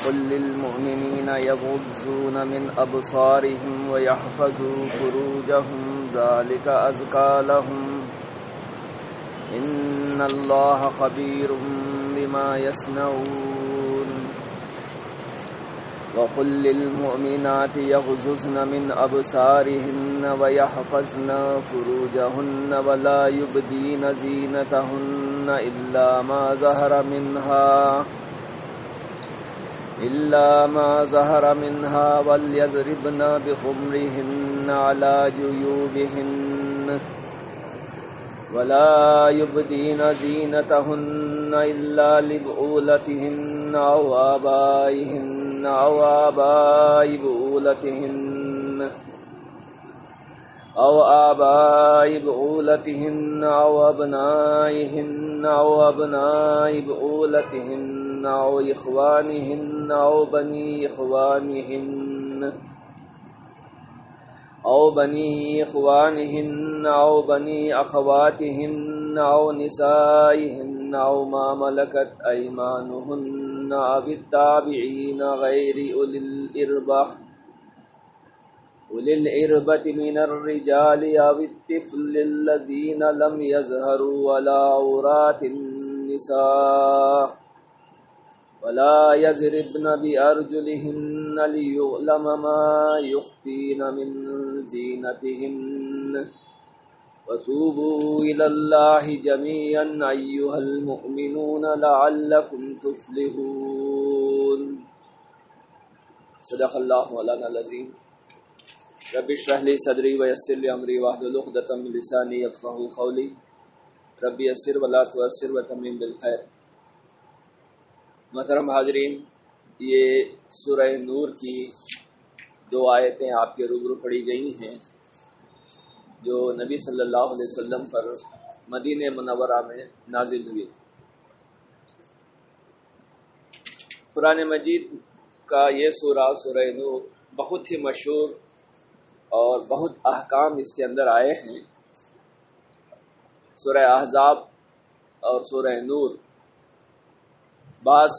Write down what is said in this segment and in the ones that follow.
وقل للمؤمنين يغضوا من أبصارهم ويحفظوا فروجهم ذلك أزكى لهم إن الله خبير بما يصنعون وقل للمؤمنات يغضضن من أبصارهن ويحفظن فروجهن ولا يبدين زينتهن إلا ما ظهر منها وليضربن بخمرهن على جيوبهن ولا يبدين زينتهن إلا لبعولتهن أو آبائهن أو آباء بعولتهن أو أبنائهن أو أبناء بعولتهن أو إخوانهن أو بني إخوانهن أو بني أخواتهن أو نسائهن أو ما ملكت أيمانهن أو التابعين غير أولي الإربة من الرجال أو الطفل الذين لم يظهروا على عورات النساء ولا يضربن بأرجلهن ليعلم ما يخفين من زينتهن وتوبوا إلى الله جميعا أيها المؤمنون لعلكم تفلحون صدق الله مولانا العظيم رب اشرح لي صدري ويسر لي أمري واحلل عقدة من لساني يفقهوا قولي رب يسر ولا تعسر وتمم بالخير. محترم حاضرین، یہ سورہ نور کی 2 آیتیں آپ کے روبرو پڑھی گئی ہیں جو نبی صلی اللہ علیہ وسلم پر مدینہ منورہ میں نازل ہوئی تھی. قرآن مجید کا یہ سورہ نور بہت ہی مشہور اور بہت احکام اس کے اندر آئے ہیں. سورہ احزاب اور سورہ نور بعض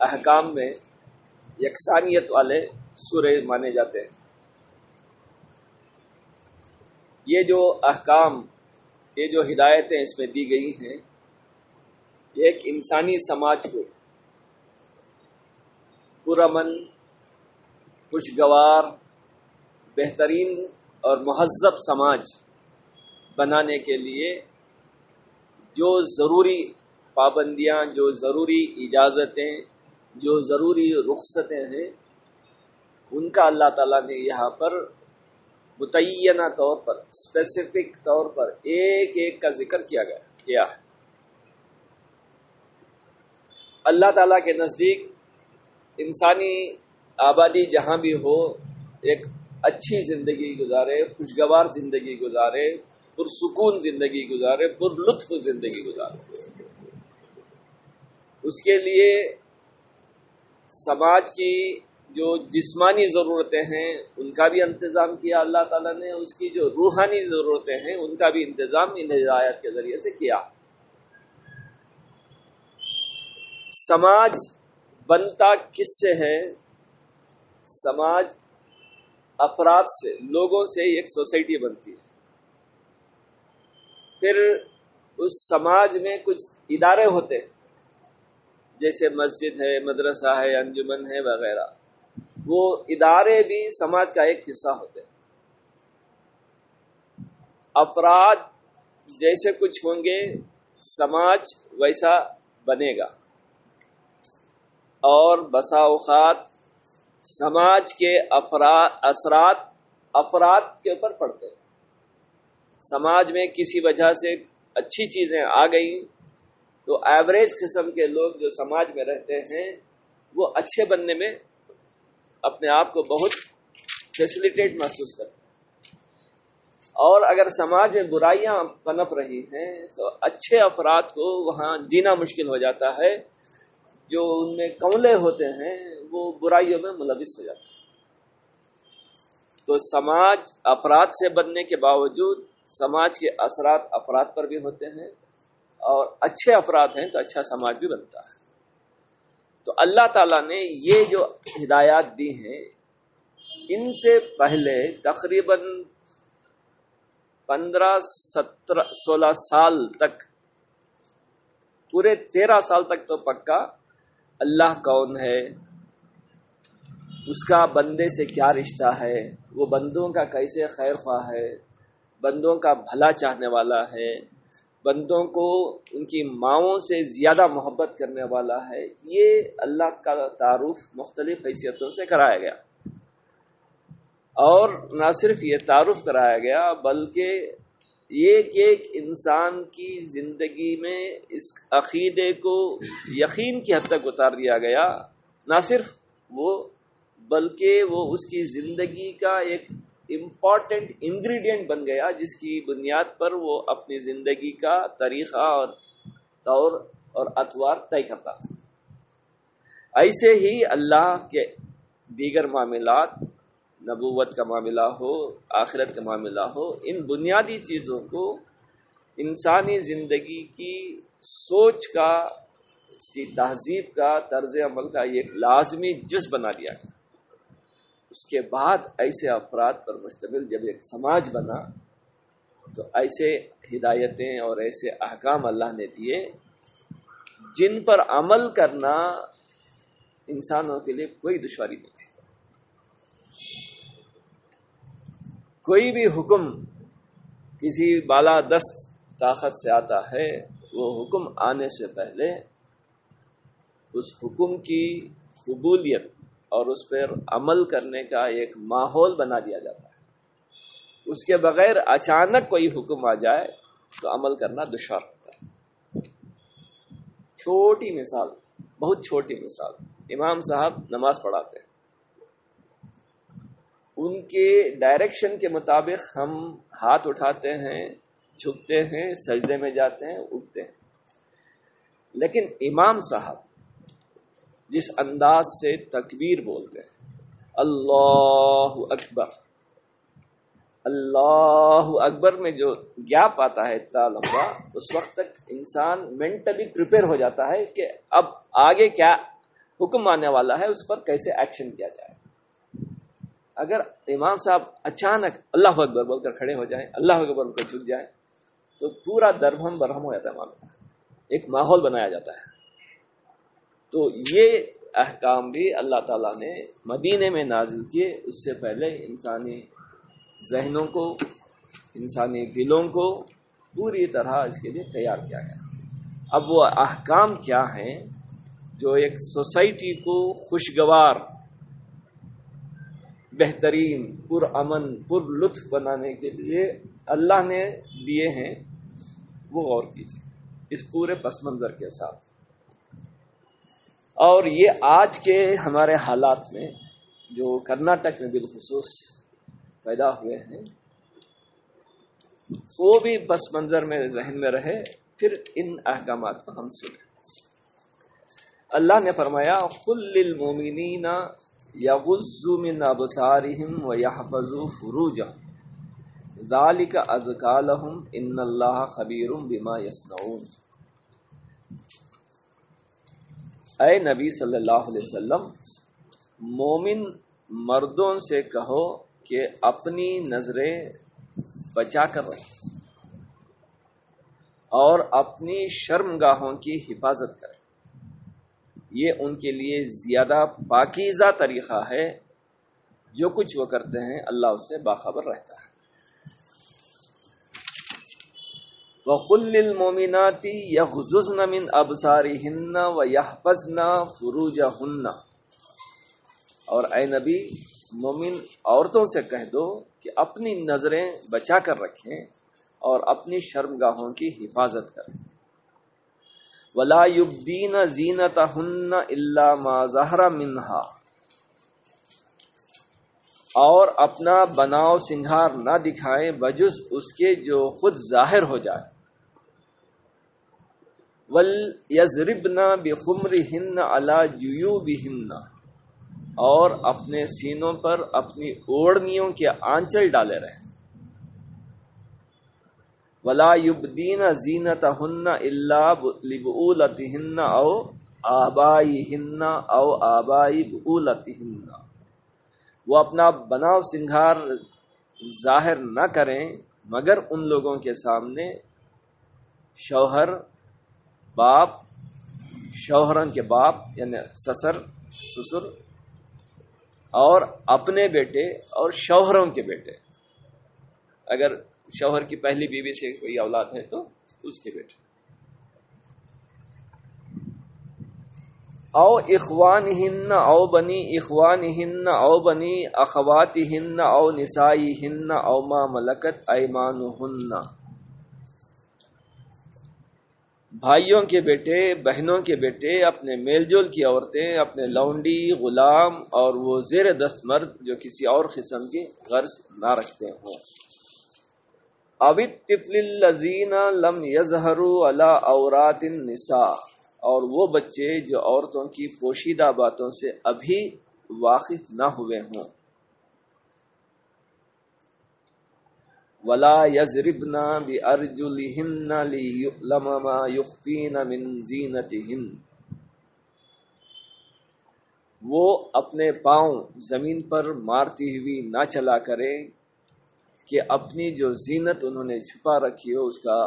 احکام میں یکسانیت والے سورے مانے جاتے ہیں. یہ جو احکام، یہ جو ہدایتیں اس میں دی گئی ہیں، یہ ایک انسانی سماج کو پرامن، خوشگوار، بہترین اور مہذب سماج بنانے کے لیے جو ضروری پابندیاں، جو ضروری اجازتیں، جو ضروری رخصتیں ہیں، ان کا اللہ تعالیٰ نے یہاں پر متعینہ طور پر، اسپیسیفک طور پر ایک ایک کا ذکر کیا ہے. اللہ تعالیٰ کے نزدیک انسانی آبادی جہاں بھی ہو، ایک اچھی زندگی گزارے، خوشگوار زندگی گزارے، پرسکون زندگی گزارے، پر لطف زندگی گزارے. اس کے لیے سماج کی جو جسمانی ضرورتیں ہیں ان کا بھی انتظام کیا اللہ تعالیٰ نے، اس کی جو روحانی ضرورتیں ہیں ان کا بھی انتظام ان ہدایات کے ذریعے سے کیا. سماج بنتا کس سے ہے؟ سماج افراد سے، لوگوں سے ایک سوسائٹی بنتی ہے. پھر اس سماج میں کچھ ادارے ہوتے ہیں جیسے مسجد ہے، مدرسہ ہے، انجمن ہے وغیرہ. وہ ادارے بھی سماج کا ایک حصہ ہوتے ہیں. افراد جیسے کچھ ہوں گے سماج ویسا بنے گا، اور بسا اوقات سماج کے اثرات افراد کے اوپر پڑتے ہیں. سماج میں کسی وجہ سے اچھی چیزیں آ گئی تو ایوریج قسم کے لوگ جو سماج میں رہتے ہیں وہ اچھے بننے میں اپنے آپ کو بہت فیسیلیٹیٹ محسوس کرتے ہیں. اور اگر سماج میں برائیاں پنپ رہی ہیں تو اچھے افراد کو وہاں جینا مشکل ہو جاتا ہے. جو ان میں کملے ہوتے ہیں وہ برائیوں میں ملوث ہو جاتے ہیں. تو سماج افراد سے بننے کے باوجود سماج کے اثرات افراد پر بھی ہوتے ہیں، اور اچھے افراد ہیں تو اچھا سماج بھی بنتا ہے. تو اللہ تعالیٰ نے یہ جو ہدایات دی ہیں ان سے پہلے تقریباً 15-16 سال تک، پورے 13 سال تک تو پکا اللہ کون ہے، اس کا بندے سے کیا رشتہ ہے، وہ بندوں کا کیسے خیر خواہ ہے، بندوں کا بھلا چاہنے والا ہے، بندوں کو ان کی ماؤں سے زیادہ محبت کرنے والا ہے، یہ اللہ کا تعارف مختلف حیثیتوں سے کرایا گیا۔ اور نہ صرف یہ تعارف کرایا گیا بلکہ ایک انسان کی زندگی میں اس عقیدے کو یقین کی حد تک اتار دیا گیا، نہ صرف وہ بلکہ وہ اس کی زندگی کا ایک امپورٹنٹ انگریڈینٹ بن گیا جس کی بنیاد پر وہ اپنی زندگی کا طریقہ اور طور اور اطوار طے کرتا تھا۔ ایسے ہی اللہ کے دیگر معاملات، نبوت کا معاملہ ہو، آخرت کا معاملہ ہو، ان بنیادی چیزوں کو انسانی زندگی کی سوچ کا، اس کی تہذیب کا، طرز عمل کا ایک لازمی جز بنا دیا گیا۔ اس کے بعد ایسے افراد پر مشتمل جب ایک سماج بنا تو ایسے ہدایتیں اور ایسے احکام اللہ نے دیے جن پر عمل کرنا انسانوں کے لیے کوئی دشواری نہیں تھی۔ کوئی بھی حکم کسی بالادست طاقت سے آتا ہے، وہ حکم آنے سے پہلے اس حکم کی قبولیت اور اس پر عمل کرنے کا ایک ماحول بنا دیا جاتا ہے۔ اس کے بغیر اچانک کوئی حکم آ جائے تو عمل کرنا دشوار ہوتا ہے۔ چھوٹی مثال، بہت چھوٹی مثال، امام صاحب نماز پڑھاتے ہیں، ان کے ڈائریکشن کے مطابق ہم ہاتھ اٹھاتے ہیں، جھکتے ہیں، سجدے میں جاتے ہیں، اٹھتے ہیں، لیکن امام صاحب جس انداز سے تکبیر بولتے ہیں، اللہ اکبر، اللہ اکبر میں جو گیپ آتا ہے اتنا لمبا، اس وقت تک انسان مینٹلی پریپئر ہو جاتا ہے کہ اب آگے کیا حکم آنے والا ہے، اس پر کیسے ایکشن کیا جائے۔ اگر امام صاحب اچانک اللہ اکبر بول کر کھڑے ہو جائیں، اللہ اکبر بول کر جھک جائیں تو پورا درہم برہم ہو جاتا ہے معاملہ، ایک ماحول بنایا جاتا ہے۔ تو یہ احکام بھی اللہ تعالیٰ نے مدینے میں نازل کیے، اس سے پہلے انسانی ذہنوں کو، انسانی دلوں کو پوری طرح اس کے لیے تیار کیا گیا۔ اب وہ احکام کیا ہیں جو ایک سوسائٹی کو خوشگوار، بہترین، پرامن، پر لطف بنانے کے لیے اللہ نے دیے ہیں، وہ غور کیجیے اس پورے پس منظر کے ساتھ۔ اور یہ آج کے ہمارے حالات میں جو کرناٹک میں بالخصوص پیدا ہوئے ہیں، وہ بھی پس منظر میں ذہن میں رہے، پھر ان احکامات کو ہم سنیں۔ اللہ نے فرمایا قُل لِّلْمُؤْمِنِينَ يَغُضُّوا مِنْ أَبْصَارِهِمْ وَيَحْفَظُوا فُرُوجَهُمْ ذَلِكَ أَزْكَىٰ لَهُمْ إِنَّ اللَّهَ خَبِيرٌ بِمَا يَصْنَعُونَ۔ اے نبی صلی اللہ علیہ وسلم، مومن مردوں سے کہو کہ اپنی نظریں بچا کر رکھیں اور اپنی شرمگاہوں کی حفاظت کریں، یہ ان کے لیے زیادہ پاکیزہ طریقہ ہے، جو کچھ وہ کرتے ہیں اللہ اس سے باخبر رہتا ہے۔ وَقُلْ لِلْمُؤْمِنَاتِ يَغْضُضْنَ مِنْ أَبْصَارِهِنَّ وَيَحْفَظْنَ فُرُوجَهُنَّ، اور اے نبی مومن عورتوں سے کہہ دو کہ اپنی نظریں بچا کر رکھیں اور اپنی شرمگاہوں کی حفاظت کریں۔ وَلَا يُبْدِينَ زِينَتَهُنَّ إِلَّا مَا ظَهَرَ مِنْهَا، اور اپنا بناؤ سنگھار نہ دکھائیں بجز اس کے جو خود ظاہر ہو جائے۔ وَلْيَضْرِبْنَ بِخُمُرِهِنَّ عَلَى جُيُوبِهِنَّ، اور اپنے سینوں پر اپنی اوڑھنیوں کے آنچل ڈالے رہیں۔ وَلَا يُبْدِينَ زِينَتَهُنَّ إِلَّا لِبُعُولَتِهِنَّ أَوْ آبائہن او آبائی بؤولتہن، وہ اپنا بناؤ سنگھار ظاہر نہ کریں مگر ان لوگوں کے سامنے شوہر، باپ، شوہرن کے باپ یعنی سسر سسر، اور اپنے بیٹے اور شوہروں کے بیٹے، اگر شوہر کی پہلی بیوی سے کوئی اولاد ہے تو اس کے بیٹے، او اخوانہن او بنی اخوانہن او بنی اخواتہن او نسائہن او ما ملکت ایمانہن، بھائیوں کے بیٹے، بہنوں کے بیٹے، اپنے میل جول کی عورتیں، اپنے لونڈی، غلام اور وہ زیر دست مرد جو کسی اور قسم کی غرض نہ رکھتے ہوں، او الطفل الذین لم یظہروا علی عورات النساء، اور وہ بچے جو عورتوں کی پوشیدہ باتوں سے ابھی واقف نہ ہوئے ہوں، ولا یضربن بارجلہن لیعلم ما یخفین من زینتہن، وہ اپنے پاؤں زمین پر مارتی ہوئی نہ چلا کریں کہ اپنی جو زینت انہوں نے چھپا رکھی ہو اس کا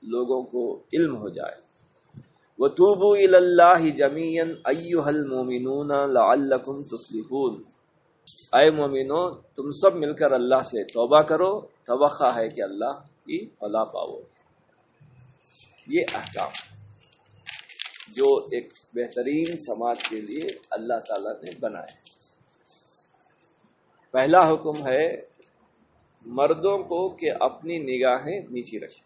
لوگوں کو علم ہو جائے۔ وَتُوبُوا إِلَى اللَّهِ جَمِيعًا أَيُّهَا الْمُؤْمِنُونَ لَعَلَّكُمْ تُفْلِحُونَ، اے مومنو تم سب مل کر اللہ سے توبہ کرو، توقع ہے کہ اللہ کی فلاح پاؤ۔ یہ احکام جو ایک بہترین سماج کے لیے اللہ تعالیٰ نے بنائے۔ پہلا حکم ہے مردوں کو کہ اپنی نگاہیں نیچی رکھیں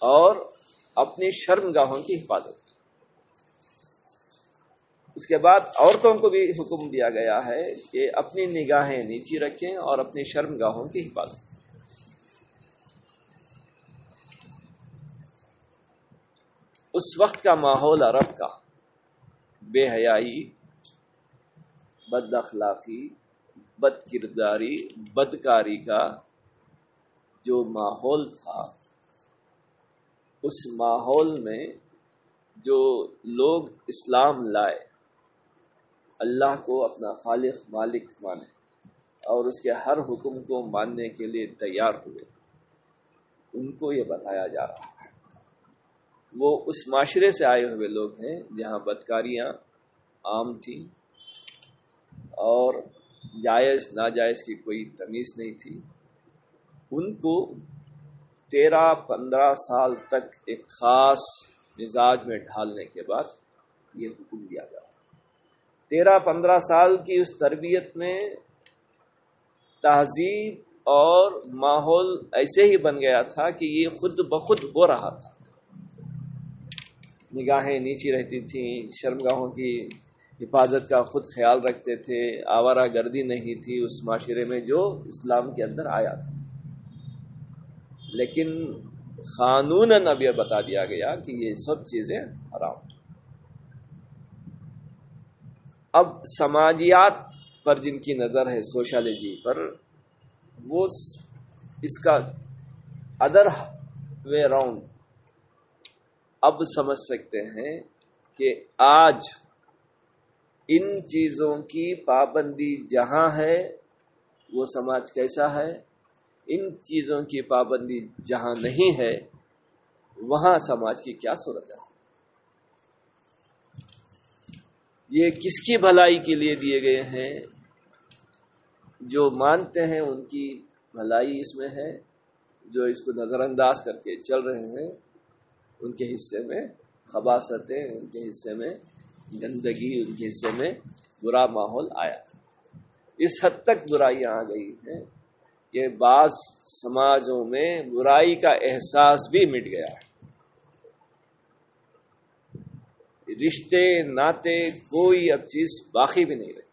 اور اپنی شرمگاہوں کی حفاظت کریں۔ اس کے بعد عورتوں کو بھی حکم دیا گیا ہے کہ اپنی نگاہیں نیچی رکھیں اور اپنی شرمگاہوں کی حفاظت کریں۔ اس وقت کا ماحول عرب کا بے حیائی، بد اخلاقی، بد کرداری، بدکاری کا جو ماحول تھا، اس ماحول میں جو لوگ اسلام لائے، اللہ کو اپنا خالق مالک مانے اور اس کے ہر حکم کو ماننے کے لیے تیار ہوئے، ان کو یہ بتایا جا رہا ہے۔ وہ اس معاشرے سے آئے ہوئے لوگ ہیں جہاں بدکاریاں عام تھیں اور جائز ناجائز کی کوئی تمیز نہیں تھی۔ ان کو 13-15 سال تک ایک خاص مزاج میں ڈھالنے کے بعد یہ حکم دیا گیا۔ 13-15 سال کی اس تربیت میں تہذیب اور ماحول ایسے ہی بن گیا تھا کہ یہ خود بخود ہو رہا تھا۔ نگاہیں نیچی رہتی تھیں، شرمگاہوں کی حفاظت کا خود خیال رکھتے تھے، آوارہ گردی نہیں تھی اس معاشرے میں جو اسلام کے اندر آیا تھا۔ لیکن قانوناً اب یہ بتا دیا گیا کہ یہ سب چیزیں حرام۔ اب سماجیات پر جن کی نظر ہے، سوشالوجی پر، وہ اس کا ادر وے راؤنڈ اب سمجھ سکتے ہیں کہ آج ان چیزوں کی پابندی جہاں ہے وہ سماج کیسا ہے، ان چیزوں کی پابندی جہاں نہیں ہے وہاں سماج کی کیا صورت ہے۔ یہ کس کی بھلائی کے لیے دیے گئے ہیں؟ جو مانتے ہیں ان کی بھلائی اس میں ہے، جو اس کو نظر انداز کر کے چل رہے ہیں ان کے حصے میں خباثتیں، ان کے حصے میں گندگی، ان کے حصے میں برا ماحول آیا۔ اس حد تک برائیاں آ گئی ہیں کہ بعض سماجوں میں برائی کا احساس بھی مٹ گیا ہے۔ رشتے ناطے کوئی اب چیز باقی بھی نہیں رہی۔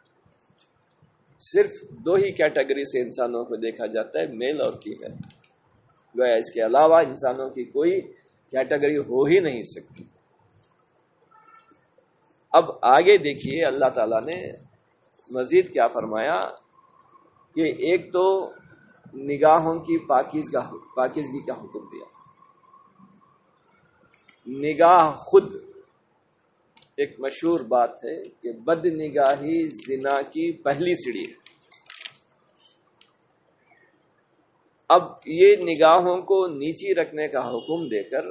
صرف 2 ہی کیٹیگری سے انسانوں کو دیکھا جاتا ہے، میل اور فیمیل۔ گویا اس کے علاوہ انسانوں کی کوئی کیٹیگری ہو ہی نہیں سکتی۔ اب آگے دیکھیے اللہ تعالیٰ نے مزید کیا فرمایا کہ ایک تو نگاہوں کی پاکیزگی کا حکم دیا، نگاہ خود ایک مشہور بات ہے کہ بد نگاہی زنا کی پہلی سیڑھی ہے. اب یہ نگاہوں کو نیچی رکھنے کا حکم دے کر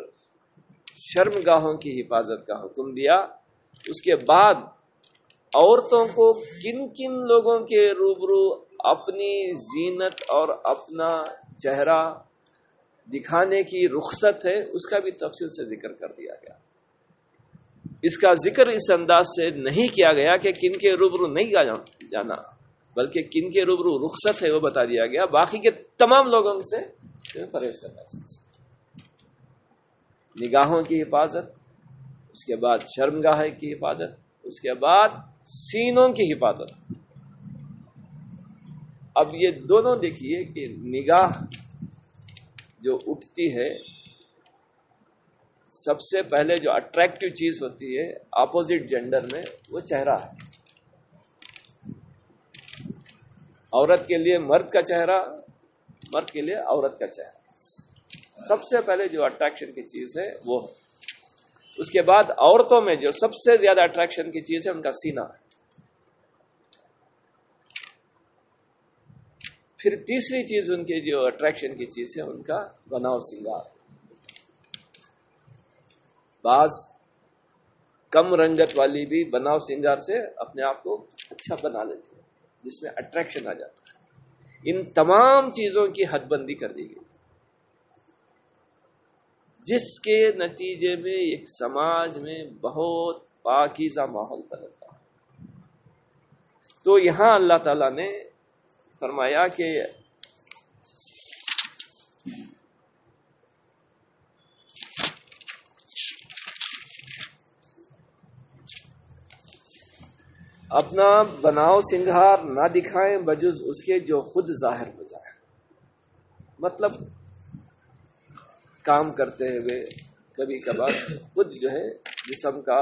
شرمگاہوں کی حفاظت کا حکم دیا. اس کے بعد عورتوں کو کن کن لوگوں کے روبرو اپنی زینت اور اپنا چہرہ دکھانے کی رخصت ہے اس کا بھی تفصیل سے ذکر کر دیا گیا. اس کا ذکر اس انداز سے نہیں کیا گیا کہ کن کے روبرو نہیں جانا، بلکہ کن کے روبرو رخصت ہے وہ بتا دیا گیا. باقی کے تمام لوگوں سے پرہیز کرنا چاہیے. نگاہوں کی حفاظت، اس کے بعد شرمگاہ کی حفاظت، اس کے بعد سینوں کی حفاظت. اب یہ دونوں دیکھیے کہ نگاہ جو اٹھتی ہے، سب سے پہلے جو اٹریکٹیو چیز ہوتی ہے اپوزٹ جینڈر میں وہ چہرہ ہے. عورت کے لیے مرد کا چہرہ، مرد کے لیے عورت کا چہرہ. سب سے پہلے جو اٹریکشن کی چیز ہے وہ ہے. اس کے بعد عورتوں میں جو سب سے زیادہ اٹریکشن کی چیز ہے ان کا سینہ ہے. پھر تیسری چیز ان کی جو اٹریکشن کی چیز ہے ان کا بناؤ سنگار. بعض کم رنگت والی بھی بناؤ سنگار سے اپنے آپ کو اچھا بنا لیتی ہے جس میں اٹریکشن آ جاتا ہے. ان تمام چیزوں کی حد بندی کر دی گئی جس کے نتیجے میں ایک سماج میں بہت پاکیزہ ماحول بدلتا ہے. تو یہاں اللہ تعالیٰ نے فرمایا کہ اپنا بناؤ سنگھار نہ دکھائیں بجز اس کے جو خود ظاہر ہو جائے. مطلب کام کرتے ہوئے کبھی کبھار خود جو ہے جسم کا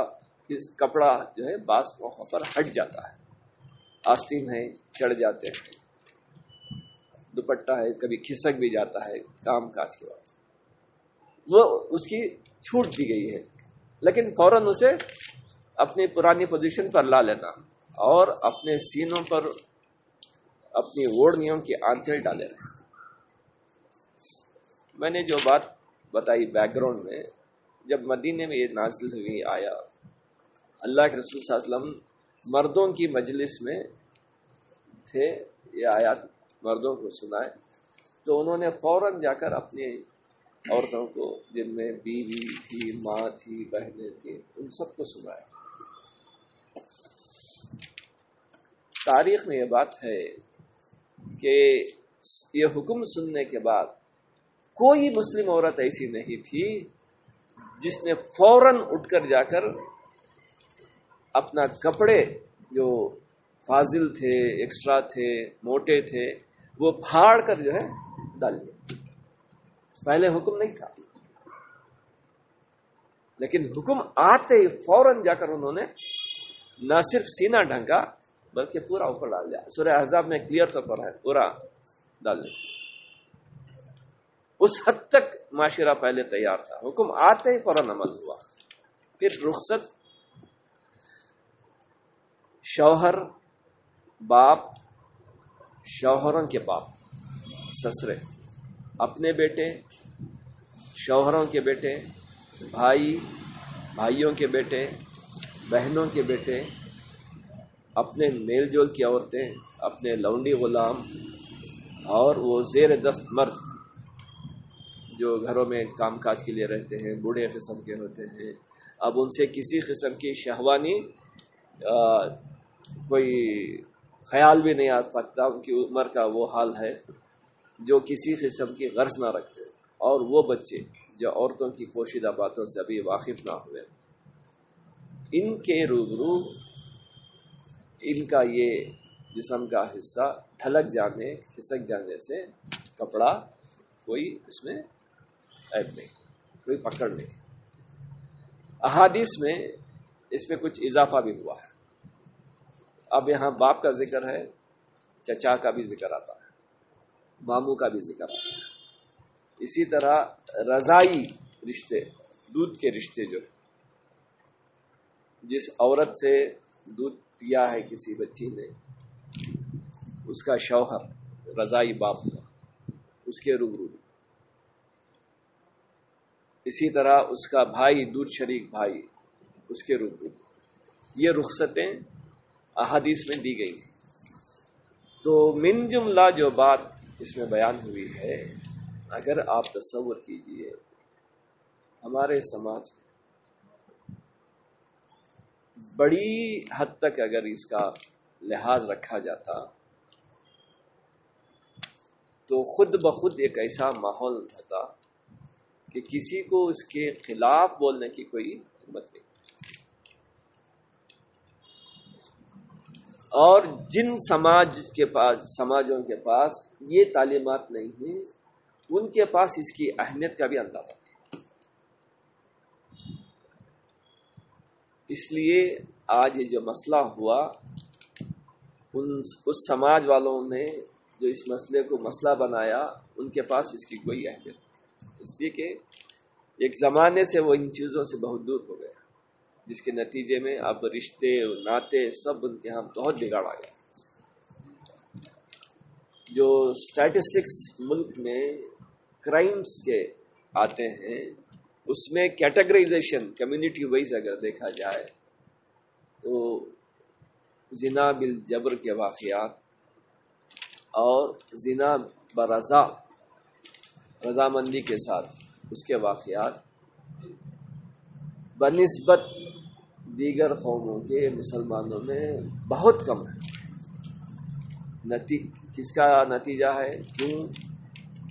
کپڑا جو ہے بعض موقع پر ہٹ جاتا ہے، آستین ہے چڑھ جاتے ہیں، دوپٹہ ہے کبھی کھسک بھی جاتا ہے کام کاج کے بعد، وہ اس کی چھوٹ دی گئی ہے. لیکن فوراً اسے اپنی پرانی پوزیشن پر لا لینا اور اپنے سینوں پر اپنی اوڑھنیوں کی آنچل ڈالے رہے. میں نے جو بات بتائی بیک گراؤنڈ میں، جب مدینے میں یہ نازل ہوئی آیا، اللہ کے رسول صلی اللہ علیہ وسلم مردوں کی مجلس میں تھے، یہ آیات مردوں کو سنائے تو انہوں نے فوراً جا کر اپنی عورتوں کو جن میں بیوی تھی، ماں تھی، بہنیں تھیں، ان سب کو سنایا. تاریخ میں یہ بات ہے کہ یہ حکم سننے کے بعد کوئی مسلم عورت ایسی نہیں تھی جس نے فوراً اٹھ کر جا کر اپنا کپڑے جو فاضل تھے، ایکسٹرا تھے، موٹے تھے، وہ پھاڑ کر جو ہے ڈال دیے. پہلے حکم نہیں تھا، لیکن حکم آتے ہی فوراً جا کر انہوں نے نہ صرف سینہ ڈھنکا بلکہ پورا اوپر ڈال دیا. سورہ احزاب میں کلیئر طور پر ہے، پورا ڈال دیا. اس حد تک معاشرہ پہلے تیار تھا، حکم آتے ہی فوراً عمل ہوا. پھر رخصت، شوہر، باپ، شوہروں کے باپ، سسرے، اپنے بیٹے، شوہروں کے بیٹے، بھائی، بھائیوں کے بیٹے، بہنوں کے بیٹے، اپنے میل جول کی عورتیں، اپنے لونڈی غلام، اور وہ زیر دست مرد جو گھروں میں کام کاج کے لیے رہتے ہیں، بوڑھے قسم کے ہوتے ہیں. اب ان سے کسی قسم کی شہوانی کوئی خیال بھی نہیں آ سکتا. ان کی عمر کا وہ حال ہے جو کسی قسم کی غرض نہ رکھتے. اور وہ بچے جو عورتوں کی پوشیدہ باتوں سے ابھی واقف نہ ہوئے، ان کے روبرو ان کا یہ جسم کا حصہ ڈھلک جانے، کھسک جانے سے کپڑا کوئی اس میں عیب نہیں، کوئی پکڑ نہیں. احادیث میں اس میں کچھ اضافہ بھی ہوا ہے. اب یہاں باپ کا ذکر ہے، چچا کا بھی ذکر آتا ہے، ماموں کا بھی ذکر آتا ہے. اسی طرح رضائی رشتے دودھ کے رشتے جو جس عورت سے دودھ پیا ہے کسی بچی نے، اس کا شوہر رضائی باپ کا اس کے روبرو، اسی طرح اس کا بھائی دودھ شریک بھائی اس کے روبرو، یہ رخصتیں احادیث میں دی گئی ہیں۔ تو من جملہ جو بات اس میں بیان ہوئی ہے، اگر آپ تصور کیجئے ہمارے سماج میں بڑی حد تک اگر اس کا لحاظ رکھا جاتا تو خود بخود ایک ایسا ماحول ہوتا کہ کسی کو اس کے خلاف بولنے کی کوئی ہمت نہیں۔ اور جن سماجوں کے پاس یہ تعلیمات نہیں ہیں، ان کے پاس اس کی اہمیت کا بھی اندازہ نہیں۔ اس لیے آج یہ جو مسئلہ ہوا، اس سماج والوں نے جو اس مسئلے کو مسئلہ بنایا، ان کے پاس اس کی کوئی اہمیت نہیں، اس لیے کہ ایک زمانے سے وہ ان چیزوں سے بہت دور ہو گیا، جس کے نتیجے میں اب رشتے ناطے سب ان کے ہاں بہت بگاڑ آ گیا۔ جو سٹیٹسٹکس ملک میں کرائمز کے آتے ہیں، اس میں کیٹیگرائزیشن کمیونٹی وائز اگر دیکھا جائے تو زنا بالجبر کے واقعات اور زنا رضامندی کے ساتھ اس کے واقعات بنسبت دیگر قوموں کے مسلمانوں میں بہت کم ہے۔ کس کا نتیجہ ہے؟ کیوں؟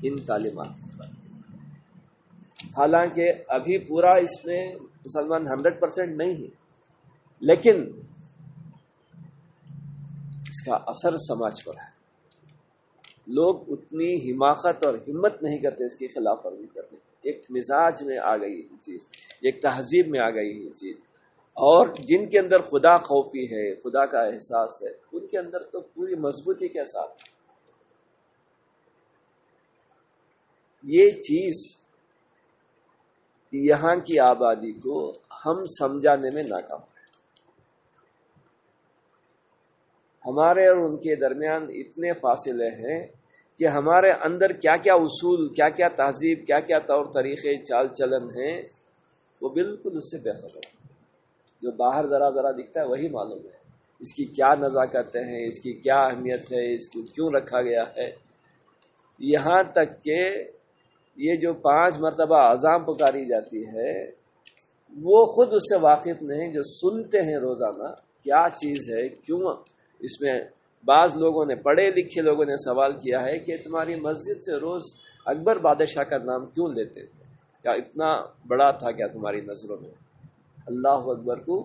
ان تعلیمات پر۔ حالانکہ ابھی پورا اس میں مسلمان 100% نہیں ہے، لیکن اس کا اثر سماج پر ہے۔ لوگ اتنی حماقت اور ہمت نہیں کرتے اس کی خلاف ورزی کرنے، ایک مزاج میں آ گئی یہ چیز، ایک تہذیب میں آ گئی یہ چیز۔ اور جن کے اندر خدا خوفی ہے، خدا کا احساس ہے، ان کے اندر تو پوری مضبوطی کے ساتھ یہ چیز یہاں کی آبادی کو ہم سمجھانے میں ناکام ہے۔ ہمارے اور ان کے درمیان اتنے فاصلے ہیں کہ ہمارے اندر کیا کیا اصول، کیا کیا تہذیب، کیا کیا طور طریقے، چال چلن ہیں، وہ بالکل اس سے بے خبر ہے۔ جو باہر ذرا ذرا دکھتا ہے وہی معلوم ہے اس کی کیا نزاکت ہے، اس کی کیا اہمیت ہے، اس کو کیوں رکھا گیا ہے۔ یہاں تک کہ یہ جو 5 مرتبہ اذان پکاری جاتی ہے، وہ خود اس سے واقف نہیں، جو سنتے ہیں روزانہ کیا چیز ہے، کیوں اس میں بعض لوگوں نے، پڑھے لکھے لوگوں نے سوال کیا ہے کہ تمہاری مسجد سے روز اکبر بادشاہ کا نام کیوں لیتے تھے؟ کیا اتنا بڑا تھا کیا تمہاری نظروں میں؟ اللہ اکبر کو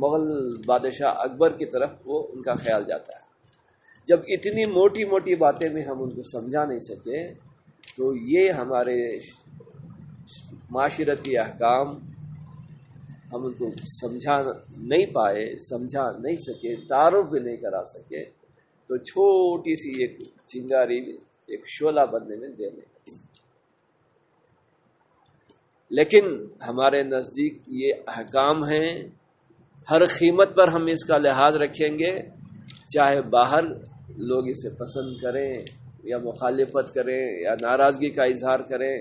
مغل بادشاہ اکبر کی طرف وہ ان کا خیال جاتا ہے۔ جب اتنی موٹی موٹی باتیں میں ہم ان کو سمجھا نہیں سکے تو یہ ہمارے معاشرتی احکام ہم ان کو سمجھا نہیں پائے، سمجھا نہیں سکے، تعارف بھی نہیں کرا سکے، تو چھوٹی سی ایک چنگاری ایک شعلہ بننے میں دیر نہیں۔ لیکن ہمارے نزدیک یہ احکام ہیں، ہر قیمت پر ہم اس کا لحاظ رکھیں گے، چاہے باہر لوگ اسے پسند کریں یا مخالفت کریں یا ناراضگی کا اظہار کریں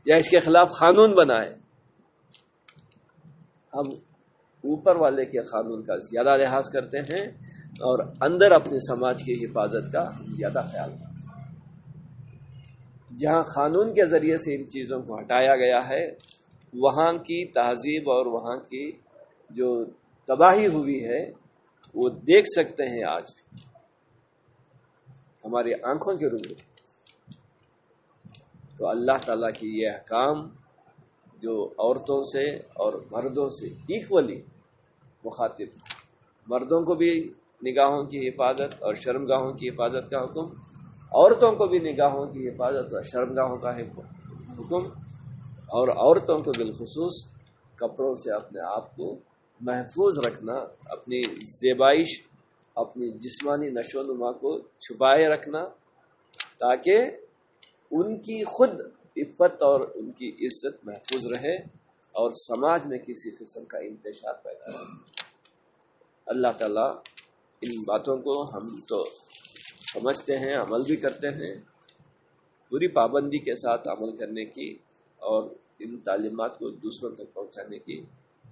یا اس کے خلاف قانون بنائیں، ہم اوپر والے کے قانون کا زیادہ لحاظ کرتے ہیں اور اندر اپنے سماج کی حفاظت کا زیادہ خیال کرتے ہیں۔ جہاں قانون کے ذریعے سے ان چیزوں کو ہٹایا گیا ہے، وہاں کی تہذیب اور وہاں کی جو تباہی ہوئی ہے وہ دیکھ سکتے ہیں آج بھی ہماری آنکھوں کے روبرو۔ تو اللہ تعالیٰ کی یہ احکام جو عورتوں سے اور مردوں سے ایکولی مخاطب، مردوں کو بھی نگاہوں کی حفاظت اور شرمگاہوں کی حفاظت کا حکم، عورتوں کو بھی نگاہوں کی حفاظت اور شرمگاہوں کا حکم، اور عورتوں کو بالخصوص کپڑوں سے اپنے آپ کو محفوظ رکھنا، اپنی زیبائش، اپنی جسمانی نشو و نما کو چھپائے رکھنا، تاکہ ان کی خود عفت اور ان کی عزت محفوظ رہے اور سماج میں کسی قسم کا انتشار پیدا ہو۔ اللہ تعالیٰ ان باتوں کو ہم تو سمجھتے ہیں، عمل بھی کرتے ہیں، پوری پابندی کے ساتھ عمل کرنے کی اور ان تعلیمات کو دوسروں تک پہنچانے کی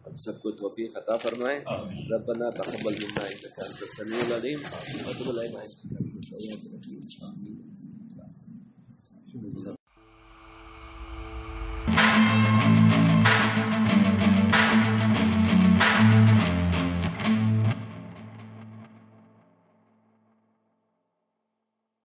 ہم سب کو توفیق عطا فرمائے۔ ربنا تقبل منا انک انت السمیع العلیم وتب علینا انک انت التواب الرحیم۔